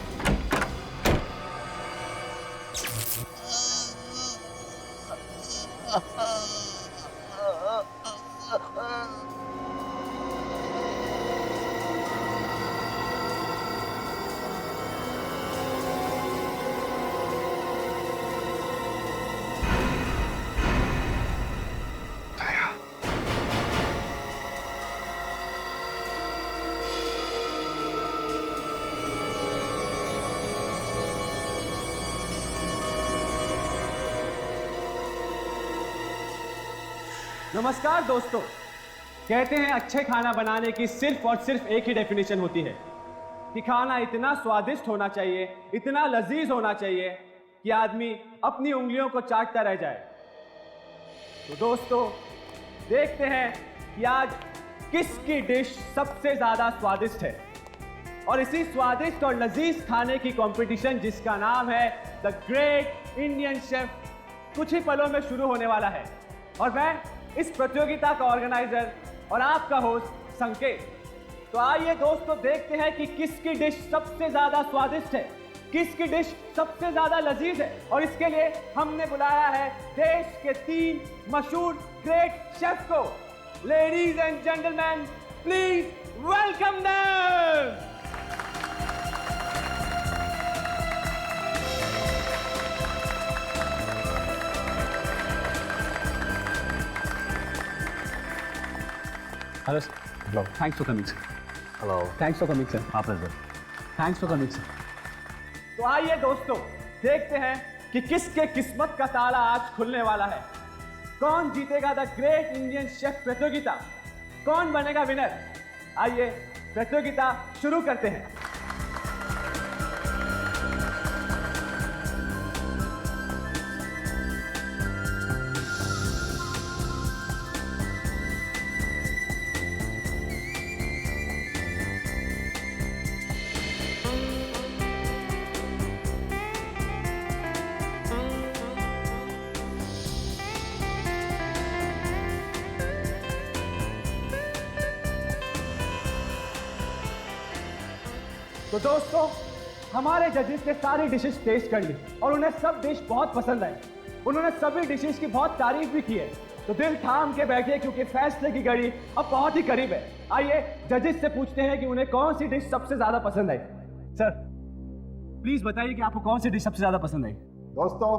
Speaker 19: नमस्कार दोस्तों, कहते हैं अच्छे खाना बनाने की सिर्फ और सिर्फ एक ही डेफिनेशन होती है कि खाना इतना स्वादिष्ट होना चाहिए, इतना लजीज होना चाहिए कि आदमी अपनी उंगलियों को चाटता रह जाए। तो दोस्तों देखते हैं कि आज किसकी डिश सबसे ज्यादा स्वादिष्ट है, और इसी स्वादिष्ट और लजीज खाने की कंपटीशन जिसका नाम है द ग्रेट इंडियन शेफ कुछ ही पलों में शुरू होने वाला है। और मैं इस प्रतियोगिता का ऑर्गेनाइजर और आपका होस्ट संकेत। तो आइए दोस्तों देखते हैं कि किसकी डिश सबसे ज्यादा स्वादिष्ट है, किसकी डिश सबसे ज्यादा लजीज है। और इसके लिए हमने बुलाया है देश के 3 मशहूर ग्रेट शेफ को। Ladies and gentleman, please welcome them.
Speaker 15: Hello, sir. Hello. Thanks for coming, sir.
Speaker 10: Hello.
Speaker 15: Thanks for coming, sir.
Speaker 10: आप sir.
Speaker 15: Thanks for coming, sir.
Speaker 19: तो आइए दोस्तों देखते हैं कि किसके किस्मत का ताला आज खुलने वाला है। कौन जीतेगा द ग्रेट इंडियन शेफ प्रतियोगिता, कौन बनेगा विनर। आइए प्रतियोगिता शुरू करते हैं। तो दोस्तों हमारे जजेस ने सारी डिशेस टेस्ट कर ली और उन्हें सब डिश बहुत पसंद आई। उन्होंने सभी डिशेस की बहुत तारीफ भी की है। तो दिल थाम के बैठे क्योंकि फैसले की घड़ी अब बहुत ही करीब है। आइए जजेस से पूछते हैं कि उन्हें कौन सी डिश सबसे ज्यादा पसंद आई। सर प्लीज बताइए कि आपको कौन सी डिश सबसे ज्यादा पसंद आई।
Speaker 18: दोस्तों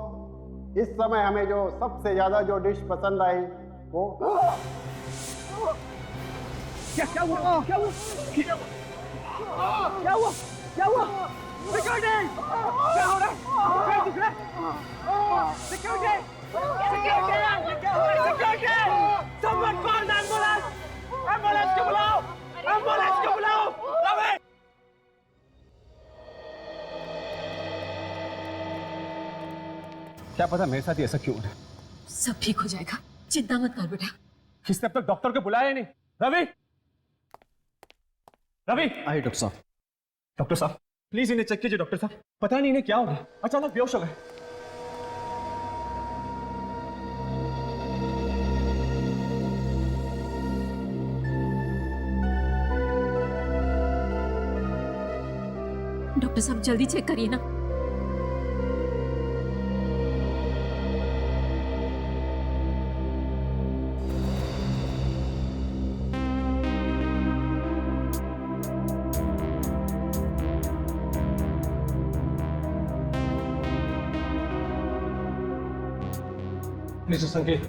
Speaker 18: इस समय हमें जो सबसे ज्यादा जो डिश पसंद आई वो
Speaker 19: क्या हुआ क्या हुआ क्या हुआ क्या हुआ? सिक्योरिटी क्या हो रहा है? क्या दिख रहा है? Security security someone call ambulance, ambulance को बुलाओ, एम्बुलेंस को बुलाओ। रवि क्या पता मेरे साथ ही ऐसा क्यों हो रहा है।
Speaker 13: सब ठीक हो जाएगा, चिंता मत कर बेटा।
Speaker 19: किसने अब तक डॉक्टर को बुलाया नहीं? रवि रवि
Speaker 15: आइए डॉक्टर साहब।
Speaker 19: डॉक्टर साहब प्लीज इन्हें चेक कीजिए। डॉक्टर साहब पता नहीं इन्हें क्या हो गया, अचानक बेहोश हो गए।
Speaker 13: डॉक्टर साहब जल्दी चेक करिए ना।
Speaker 14: मिस्टर संकेत,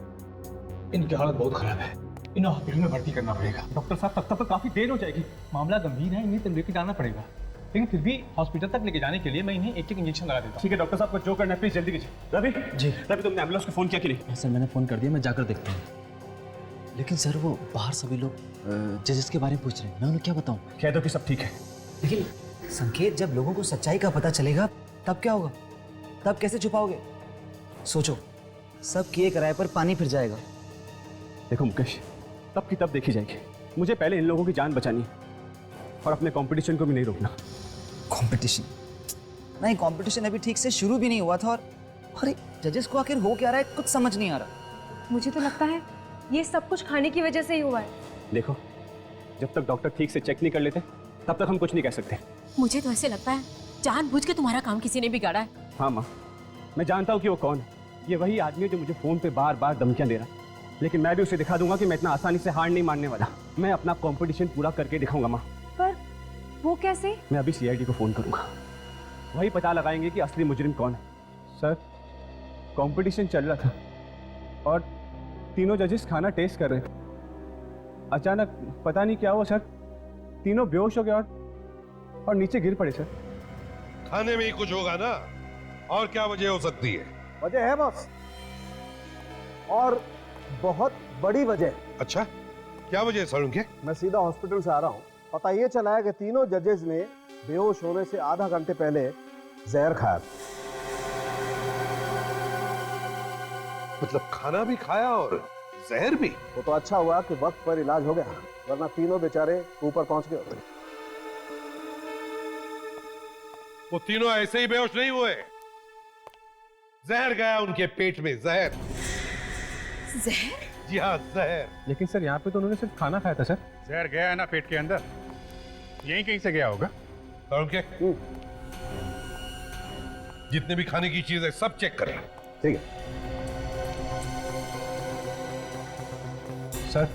Speaker 14: इनकी हालत बहुत खराब है।
Speaker 19: इन्हें हॉस्पिटल में भर्ती करना पड़ेगा। डॉक्टर साहब तब तक तो काफी देर हो जाएगी। मामला गंभीर है, इन्हें लेके जाना पड़ेगा, लेकिन फिर भी हॉस्पिटल तक लेके जाने के लिए मैं इन्हें एक इंजेक्शन लगा देता हूँ। ठीक है डॉक्टर साहब को जो करना है प्लीज जल्दी कीजिए। रवि जी, रवि तुमने एम्बुलेंस को फोन किया कि नहीं?
Speaker 14: सर मैंने फोन कर दिया, मैं जाकर देखता हूँ। लेकिन सर वो बाहर सभी लोग जजेस के बारे में पूछ रहे हैं, मैं उन्हें क्या बताऊँ?
Speaker 19: कह दो कि सब ठीक है।
Speaker 16: लेकिन संकेत, जब लोगों को सच्चाई का पता चलेगा तब क्या होगा? तब कैसे छुपाओगे? सोचो, सब किए कराए पर पानी फिर जाएगा।
Speaker 19: देखो मुकेश, तब की तब देखी जाएगी। मुझे पहले इन लोगों की जान बचानी है और अपने कंपटीशन को भी नहीं रोकना।
Speaker 16: कंपटीशन नहीं, कंपटीशन अभी ठीक से शुरू भी नहीं हुआ था और अरे जजेस को आखिर हो क्या रहा है कुछ समझ नहीं आ रहा।
Speaker 17: मुझे तो लगता है ये सब कुछ खाने की वजह से ही हुआ है।
Speaker 19: देखो, जब तक डॉक्टर ठीक से चेक नहीं कर लेते तब तक हम कुछ नहीं कह सकते।
Speaker 13: मुझे तो ऐसे लगता है जानबूझ के तुम्हारा काम किसी ने बिगाड़ा है।
Speaker 19: हाँ माँ, मैं जानता हूँ कि वो कौन है। ये वही आदमी है जो मुझे फोन पे बार बार धमकियां दे रहा है, लेकिन मैं भी उसे दिखा दूंगा कि मैं इतना आसानी से हार नहीं मानने वाला। मैं अपना कंपटीशन पूरा करके दिखाऊंगा माँ।
Speaker 17: पर वो कैसे?
Speaker 19: मैं अभी सीआईडी को फोन करूंगा, वही पता लगाएंगे कि असली मुजरिम कौन है। सर, कंपटीशन चल रहा था और तीनों जजेस खाना टेस्ट कर रहे थे। अचानक पता नहीं क्या हुआ सर, तीनों बेहोश हो गए और नीचे गिर पड़े सर।
Speaker 5: खाने में ही कुछ होगा ना, और क्या वजह हो सकती है?
Speaker 4: वजह है बॉस, और बहुत बड़ी वजह।
Speaker 5: अच्छा, क्या वजह है सारुण के?
Speaker 4: मैं सीधा हॉस्पिटल से आ रहा हूँ। पता ये चला है कि तीनों जजेस ने बेहोश होने से आधा घंटे पहले जहर खाया।
Speaker 5: मतलब खाना भी खाया और जहर भी?
Speaker 4: वो तो अच्छा हुआ कि वक्त पर इलाज हो गया, वरना तीनों बेचारे ऊपर पहुंच गए होते।
Speaker 5: वो तीनों ऐसे ही बेहोश नहीं हुए, जहर गया उनके पेट में। जहर?
Speaker 13: जहर?
Speaker 5: जी हाँ, जहर।
Speaker 19: लेकिन सर यहाँ पे तो उन्होंने सिर्फ खाना खाया था सर।
Speaker 2: जहर गया है ना पेट के अंदर, यहीं कहीं से गया होगा।
Speaker 5: और क्या? जितने भी खाने की चीज है सब चेक करें।
Speaker 4: ठीक है
Speaker 19: सर,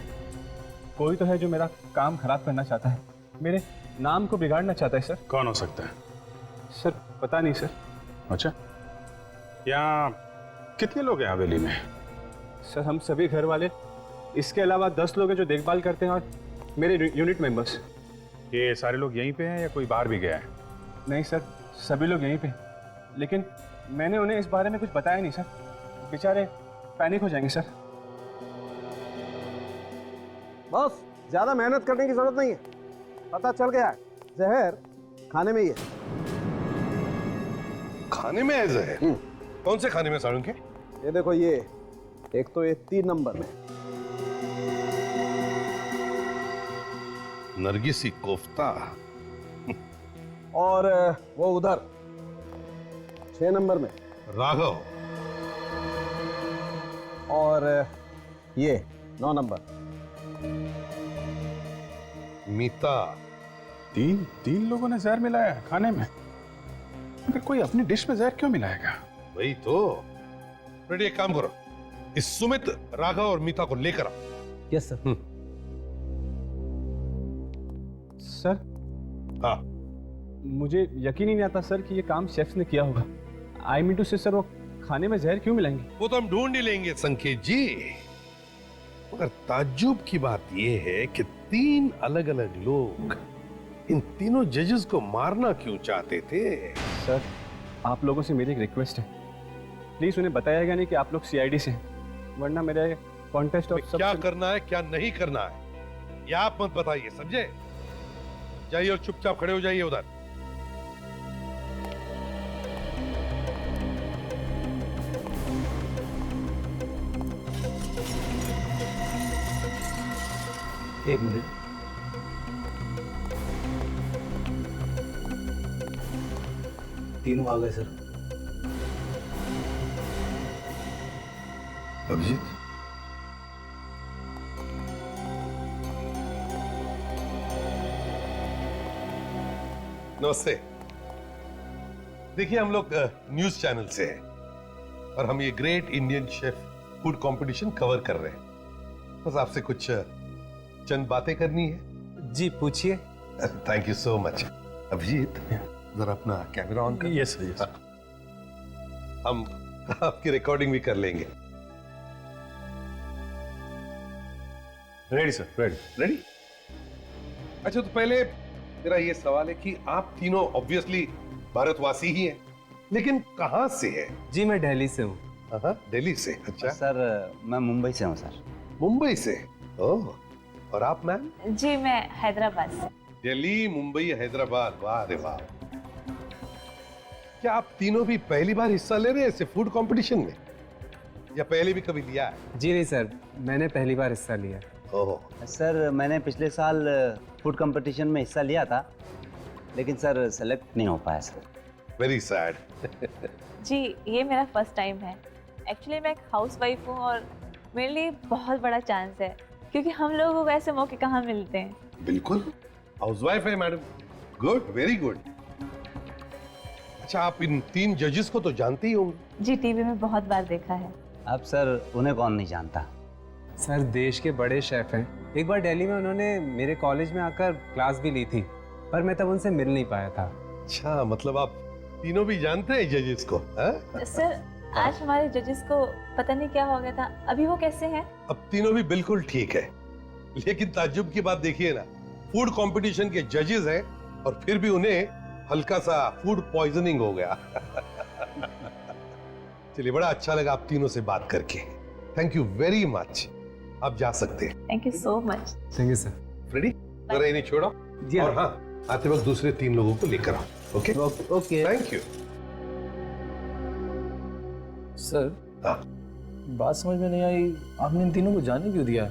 Speaker 19: कोई तो है जो मेरा काम खराब करना चाहता है, मेरे नाम को बिगाड़ना चाहता है सर।
Speaker 2: कौन हो सकता है?
Speaker 19: सर पता नहीं सर।
Speaker 2: अच्छा, यहाँ कितने लोग हैं हवेली में?
Speaker 19: सर हम सभी घर वाले, इसके अलावा 10 लोग हैं जो देखभाल करते हैं और मेरे यूनिट मेंबर्स।
Speaker 2: ये सारे लोग यहीं पे हैं या कोई बाहर भी गया है?
Speaker 19: नहीं सर, सभी लोग यहीं पे, लेकिन मैंने उन्हें इस बारे में कुछ बताया नहीं सर, बेचारे पैनिक हो जाएंगे सर।
Speaker 4: बस ज्यादा मेहनत करने की जरूरत नहीं है, पता चल गया है जहर खाने में ही है।
Speaker 5: खाने में है जहर? कौन से खाने में सारुण के?
Speaker 4: ये देखो, ये एक तो ये 3 नंबर में
Speaker 5: नरगिसी कोफ्ता,
Speaker 4: और वो उधर 6 नंबर में
Speaker 5: राघव,
Speaker 4: और ये 9 नंबर
Speaker 5: मीता।
Speaker 2: तीन लोगों ने जहर मिलाया है खाने में? अगर कोई अपनी डिश में जहर क्यों मिलाएगा?
Speaker 5: वही तो। रेडी, एक काम करो, इस सुमित, राघव और मीता को लेकर आओ।
Speaker 15: Yes sir.
Speaker 19: सर?
Speaker 5: हाँ।
Speaker 19: मुझे यकीन ही नहीं आता सर कि ये काम शेफ्स ने किया होगा। आई मीन टू से सर, वो खाने में जहर क्यों मिलाएंगे?
Speaker 5: वो तो हम ढूंढ ही लेंगे संकेत जी, मगर ताज्जुब की बात यह है कि 3 अलग अलग लोग इन तीनों जजेस को मारना क्यों चाहते थे?
Speaker 19: सर, आप लोगों से मेरी एक रिक्वेस्ट है, प्लीज उन्हें बताइएगा नहीं कि आप लोग सीआईडी से हैं, वरना मेरा कॉन्टेस्ट और
Speaker 5: क्या करना है क्या नहीं करना है ये आप मत बताइए, समझे? जाइए और चुपचाप खड़े हो जाइए उधर।
Speaker 15: एक मिनट, तीनों आ गए सर।
Speaker 5: अभिजीत, नमस्ते। देखिए, हम लोग न्यूज चैनल से हैं और हम ये great Indian chef food competition cover कर रहे हैं। बस आपसे कुछ चंद बातें करनी है।
Speaker 15: जी पूछिए।
Speaker 5: Thank you so much. Abhijeet, जरा अपना कैमरा ऑन कर।
Speaker 2: Yes yes.
Speaker 5: हम आपकी रिकॉर्डिंग भी कर लेंगे। Ready sir, ready. रेडी? अच्छा, तो पहले मेरा ये सवाल है कि आप तीनों ऑब्वियसली भारतवासी ही हैं, लेकिन कहाँ से हैं?
Speaker 19: जी मैं दिल्ली से हूँ।
Speaker 5: दिल्ली से? अच्छा
Speaker 16: सर मैं मुंबई से हूँ सर।
Speaker 5: मुंबई से? ओह, और आप मैम?
Speaker 13: जी मैं हैदराबाद से।
Speaker 5: दिल्ली, मुंबई, हैदराबाद, वाह रे वाह। क्या आप तीनों भी पहली बार हिस्सा ले रहे हैं ऐसे फूड कंपटीशन में, या पहले भी कभी लिया है?
Speaker 19: जी नहीं सर, मैंने पहली बार हिस्सा लिया।
Speaker 5: ओह।
Speaker 16: सर मैंने पिछले साल फूड कंपटीशन में हिस्सा लिया था, लेकिन सर सेलेक्ट नहीं हो पाया सर।
Speaker 5: Very sad.
Speaker 13: जी ये मेरा फर्स्ट टाइम है। एक्चुअली मैं एक हाउसवाइफ हूँ और मेरे लिए बहुत बड़ा चांस है, क्योंकि हम लोगों को वैसे मौके कहाँ मिलते हैं।
Speaker 5: बिल्कुल, हाउसवाइफ है मैडम। Good, very good. अच्छा, आप इन 3 जजेस को तो जानते ही होंगे?
Speaker 13: जी टीवी में बहुत बार देखा है।
Speaker 16: अब सर उन्हें कौन नहीं जानता।
Speaker 19: सर देश के बड़े शेफ हैं। एक बार दिल्ली में उन्होंने मेरे कॉलेज में आकर क्लास भी ली थी, पर मैं तब उनसे मिल नहीं पाया था।
Speaker 5: अच्छा, मतलब आप तीनों भी जानते हैं जजेस को?
Speaker 13: सर आज हमारे जजेस को पता नहीं क्या हो गया था, अभी वो कैसे हैं?
Speaker 5: अब तीनों भी बिल्कुल ठीक है, लेकिन ताज्जुब की बात देखिए ना, फूड कंपटीशन के जजेस हैं और फिर भी उन्हें हल्का सा फूड पॉइजनिंग हो गया। चलिए, बड़ा अच्छा लगा आप तीनों से बात करके। Thank you very much. आप जा सकते हैं।
Speaker 13: Thank you so much.
Speaker 19: Thank you sir.
Speaker 5: Ready? जरा इन्हें छोड़ो।
Speaker 19: जी
Speaker 5: और हाँ, आते वक्त दूसरे 3 लोगों को लेकर आओ। Okay
Speaker 19: okay,
Speaker 5: thank you.
Speaker 8: Sir, बात समझ में नहीं आई, आपने इन तीनों को जाने क्यों दिया?